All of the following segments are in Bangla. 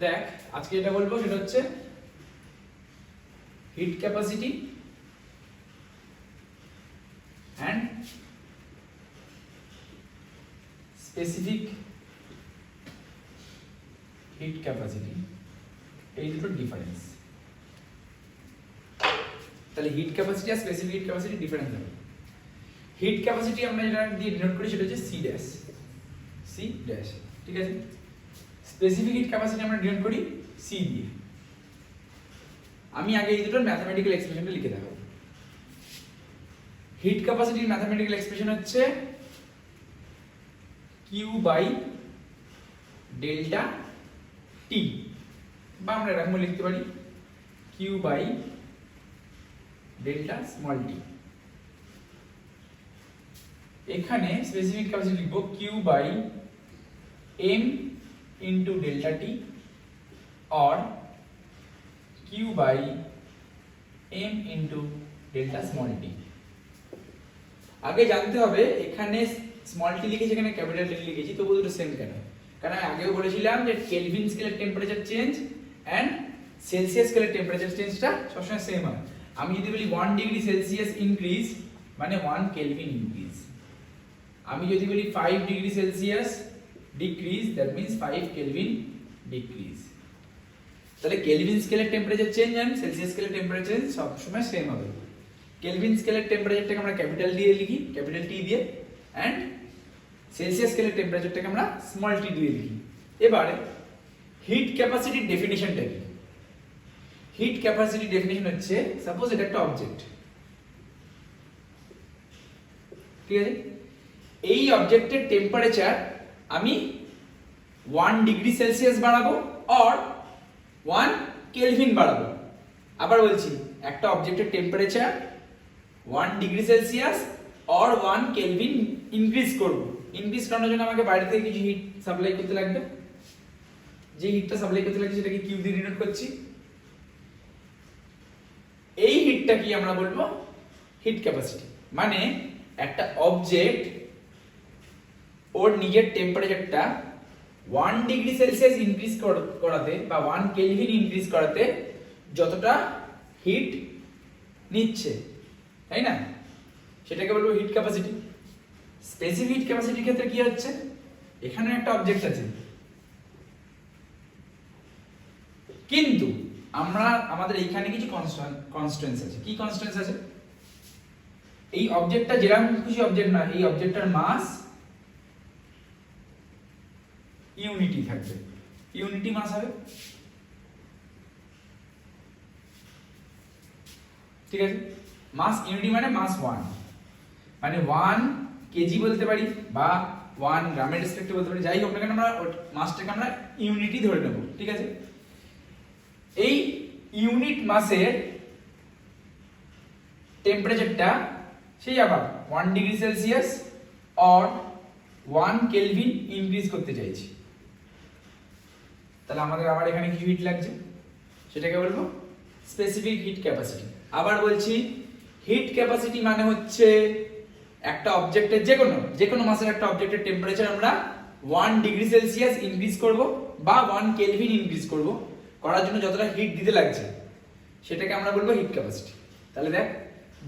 দেখ আজকে যেটা বলবো সেটা হচ্ছে hit capacity and specific heat capacity এই দুটো ডিফারেন্স। তাহলে হিট ক্যাপাসিটি আর স্পেসিফিক হিট ক্যাপাসিটি ডিফারেন্স হবে। হিট ক্যাপাসিটি আমরা যেটা দিয়ে ডিনোট করি সেটা হচ্ছে সি ড্যাশ, ঠিক আছে। স্পেসিফিক হিট ক্যাপাসিটি আমরা ডিনোট করি সি দিয়ে। আমি আগে এই দুটোর ম্যাথমেটিক্যাল এক্সপ্রেশনটা লিখে দেখাবো। হিট ক্যাপাসিটির ম্যাথমেটিক্যাল এক্সপ্রেশন হচ্ছে Q বাই ডেল্টা টি, বা আমরা এরকম লিখতে পারি Q by delta small T. এখানে স্পেসিফিক ক্যাপাসিটি লিখব Q by m into delta T or Q by m into delta small T. আগে জানতে হবে এখানে স্মল টি লিখেছি এখানে ক্যাপিটাল টি লিখেছি, তবু দুটো সেম কেন? কারণ আমি আগেও বলেছিলাম যে কেলভিন স্কেলের টেম্পারেচার চেঞ্জ এন্ড সেলসিয়াস স্কেলের টেম্পারেচার চেঞ্জটা সবসময় সেম হয়। আমি যদি বলি 1 ডিগ্রি সেলসিয়াস ইনক্রিজ মানে 1 কেলভিন ইনক্রিজ, আমি যদি বলি 5 degree Celsius decrease that means 5 kelvin decrease. তাহলে কেলভিন স্কেলের টেম্পারেচার চেঞ্জ এন্ড সেলসিয়াস স্কেলের টেম্পারেচার চেঞ্জ সবসময় সেম হবে। কেলভিন স্কেলের টেম্পারেচারটাকে আমরা ক্যাপিটাল দিয়ে লিখি, ক্যাপিটাল টি দিয়ে, এন্ড সেলসিয়াস স্কেলের টেম্পারেচারটাকে আমরা স্মল টি দিয়ে লিখি। এবারে হিট ক্যাপাসিটির ডেফিনিশনটা কি? হিট ক্যাপাসিটির ডেফিনিশন হচ্ছে সাপোজ এটা একটা অবজেক্ট, ঠিক আছে। এই অবজেক্টের টেম্পারেচার আমি 1 ডিগ্রি সেলসিয়াস বাড়াবো অর 1 কেলভিন বাড়াবো। আবার বলছি, একটা অবজেক্টের temperature 1 degree Celsius or 1 kelvin increase করব। ইনক্রিজ করানোর জন্য আমাকে বাইরে থেকে কিছু হিট সাপ্লাই করতে লাগবে। যে হিটটা সাপ্লাই করতে লাগবে সেটাকে কিউ দিয়ে ডিনোট করছি। এই হিটটা কি আমরা বলবো হিট ক্যাপাসিটি। মানে একটা অবজেক্ট ওর নিজের টেম্পারেচারটা 1 ডিগ্রি সেলসিয়াস ইনক্রিজ করাতে বা 1 কেলভিন ইনক্রিজ করাতে যতটা হিট নিচ্ছে, তাই না, সেটাকে বলবো হিট ক্যাপাসিটি। স্পেসিফিক হিট ক্যাপাসিটির ক্ষেত্রে কি হচ্ছে, এখানে একটা অবজেক্ট আছে কিন্তু আমাদের এইখানে কিছু কনস্ট্যান্টস আছে। কি কনস্ট্যান্টস আছে? এই অবজেক্টটা যেরকম খুশি অবজেক্ট না, এই অবজেক্টটার মাস ইউনিটি থাকবে, ইউনিটি মাস হবে, ঠিক আছে। মাস ইউনিটি মানে মাস 1, মানে 1 কেজি বলতে পারি বা 1 গ্রামের রেসপেক্টে বলতে পারি, যাই হোক না কেন আমরা মাসটাকে আমরা ইউনিটি ধরে নেব, ঠিক আছে। এই ইউনিট মাসের টেম্পারেচারটা সেই আবার 1 degree Celsius or 1 kelvin increase করতে চাইছি। তাহলে আমাদের আবার এখানে কি হিট লাগছে সেটাকে বলবো স্পেসিফিক হিট ক্যাপাসিটি। আবার বলছি, হিট ক্যাপাসিটি মানে হচ্ছে একটা অবজেক্টের যে কোনো মাসের একটা অবজেক্টের টেম্পারেচার আমরা 1 ডিগ্রি সেলসিয়াস ইনক্রিজ করব বা 1 কেলভিন ইনক্রিজ করব, করার জন্য যতটা হিট দিতে লাগছে সেটাকে আমরা বলবো হিট ক্যাপাসিটি। তাহলে দেখ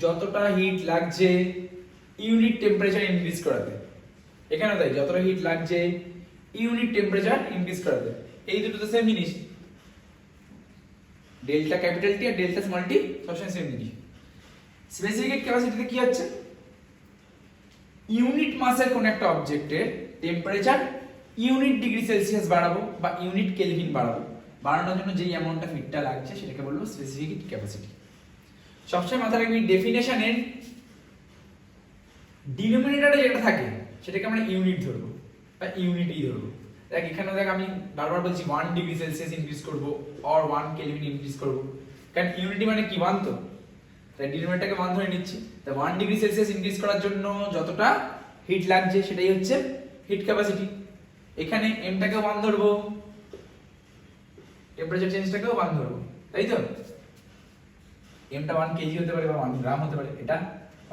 যতটা হিট লাগছে ইউনিট টেম্পারেচার ইনক্রিজ করাতে, এখানে তাই যতটা হিট লাগছে ইউনিট টেম্পারেচার ইনক্রিজ করাতে, এই দুটো তো সেম জিনিস। ডেল্টা ক্যাপিটাল টি আর ডেল্টা স্মল টি সবসময় সেম জিনিস। স্পেসিফিক হিট ক্যাপাসিটিতে কি হচ্ছে, ইউনিট মাসের কোন একটা অবজেক্টের টেম্পারেচার ইউনিট ডিগ্রি সেলসিয়াস বাড়াবো বা ইউনিট কেলভিন বাড়াবো, বাড়ানোর জন্য যেই অ্যামাউন্ট অফ হিটটা লাগছে সেটাকে বলবো স্পেসিফিক হিট ক্যাপাসিটি। সবসময় মাথায় রাখবি ডেফিনেশনের ডিনোমিনেটরে যেটা থাকে সেটাকে আমরা ইউনিট ধরবো বা ইউনিটই ধরবো। দেখ এখানে দেখ আমি বারবার বলছি 1 ডিগ্রি সেলসিয়াস ইনক্রিজ করব অর 1 কেলভিন ইনক্রিজ করব, কারণ ইউনিটি মানে কি 1, তো তাই ডিনোমিনেটরকে 1 ধরে নিচ্ছি। তাই 1 ডিগ্রি সেলসিয়াস ইনক্রিজ করার জন্য যতটা হিট লাগছে সেটাই হচ্ছে হিট ক্যাপাসিটি। এখানে এমটাকে 1 ধরবো, টেম্পারেচার চেঞ্জটাকেও 1 ধরবো, তাই তো। এমটা 1 কেজি হতে পারে বা 1 গ্রাম হতে পারে, এটা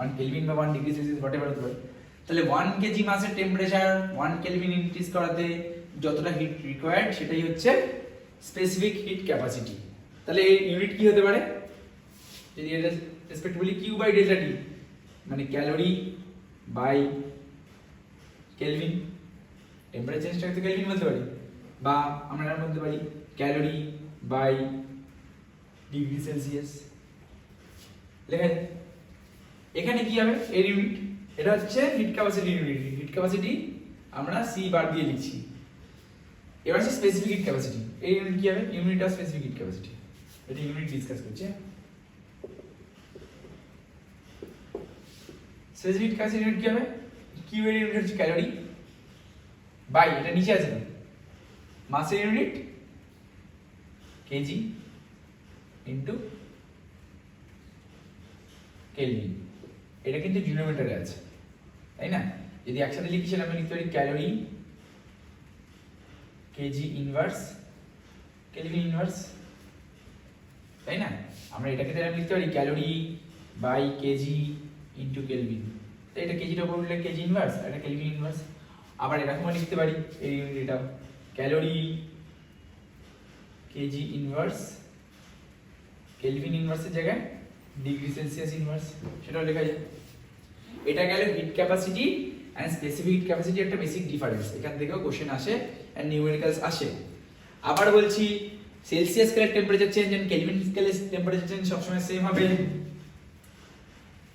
1 কেলভিন বা 1 ডিগ্রি সেলসিয়াস হোয়াটএভার হতে পারে। তাহলে 1 কেজি মাসের টেম্পারেচার 1 কেলভিন ইনক্রিজ করাতে যতটা হিট রিকোয়ার্ড সেটাই হচ্ছে স্পেসিফিক হিট ক্যাপাসিটি। তাহলে এই ইউনিট কি হতে পারে, যদি এটা রেসপেক্ট বলি কিউ বাই ডেল্টা টি, মানে ক্যালোরি বাই কেলভিন, টেম্পারেচার চেঞ্জটাকে কেলভিন বলতে পারি, বা আমরা বলতে পারি ক্যালোরি বাই ডিগ্রি সেলসিয়াস। লেখা যায়। এখানে কি হবে এর ইউনিট, এটা হচ্ছে hit capacity unit, hit capacity আমরা সি বার দিয়ে লিখছি। এবার হচ্ছে স্পেসিফিক হিট ক্যাপাসিটি, এই ইউনিট কি হবে, unit of specific heat capacity, এটা ইউনিট ডিসকাস করছে। স্পেসিফিক হিট ক্যাপাসিটি ইউনিট কি হবে, কিউ এর ইউনিট হচ্ছে ক্যালোরি বাই, এটা নিচে আছে তো মাসের ইউনিট কেজি ইনটু কেলভিন, এটা কিন্তু ডিনোমিনেটরে আছে তাই না। যদি একসাথে লিখি সেটা আমি লিখতে পারি calorie kg inverse kelvin inverse, তাই না। আমরা এটাকে তাহলে লিখতে পারি calorie by kg into kelvin, তো এটা কেজিটা উপর লিখলে কেজি ইনভার্স, এটা কেলভিন ইনভার্স। আবার এরকমও লিখতে পারি এই ইউনিটটা ক্যালোরি কেজি ইনভার্স কেলভিন ইনভার্সের জায়গায় ডিগ্রি সেলসিয়াস ইনভার্স, সেটাও লেখা যায়। এটা গেল heat capacity and specific heat capacity, একটা বেসিক ডিফারেন্স, এখান থেকেও কোশ্চেন আসে এন্ড নিউমেরিক্যালস আসে। আবার বলছি সেলসিয়াস স্কেলের টেম্পারেচার চেঞ্জ এন্ড কেলভিন স্কেলের টেম্পারেচার চেঞ্জ সবসময় সেম হবে।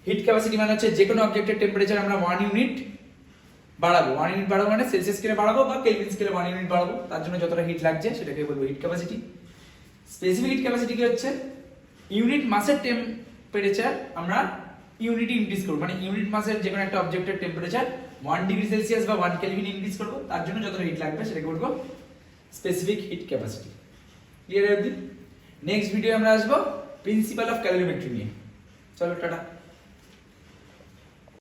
হিট ক্যাপাসিটি মানে হচ্ছে যে কোনো অবজেক্টের টেম্পারেচার আমরা 1 ইউনিট বাড়াবো, 1 ইউনিট বাড়াবো মানে সেলসিয়াস স্কেলে বাড়াবো বা কেলভিন স্কেলে 1 ইউনিট বাড়াবো, তার জন্য যতটা হিট লাগছে সেটাকে বলবো hit capacity. Specific heat capacity কি হচ্ছে, ইউনিট মাসের টেম্পারেচার আমরা ইউনিট ইনক্রিজ করব, মানে ইউনিট মাসের যে কোনো একটা অবজেক্টের টেম্পারেচার 1 ডিগ্রি সেলসিয়াস বা 1 কেলভিন ইনক্রিজ করব, তার জন্য যতটা হিট লাগবে সেটাকে বলবো স্পেসিফিক হিট ক্যাপাসিটি। ক্লিয়ার অবধি? নেক্সট ভিডিও আমরা আসবো প্রিন্সিপাল অফ ক্যালোরিমেট্রি নিয়ে। চলো টাটা।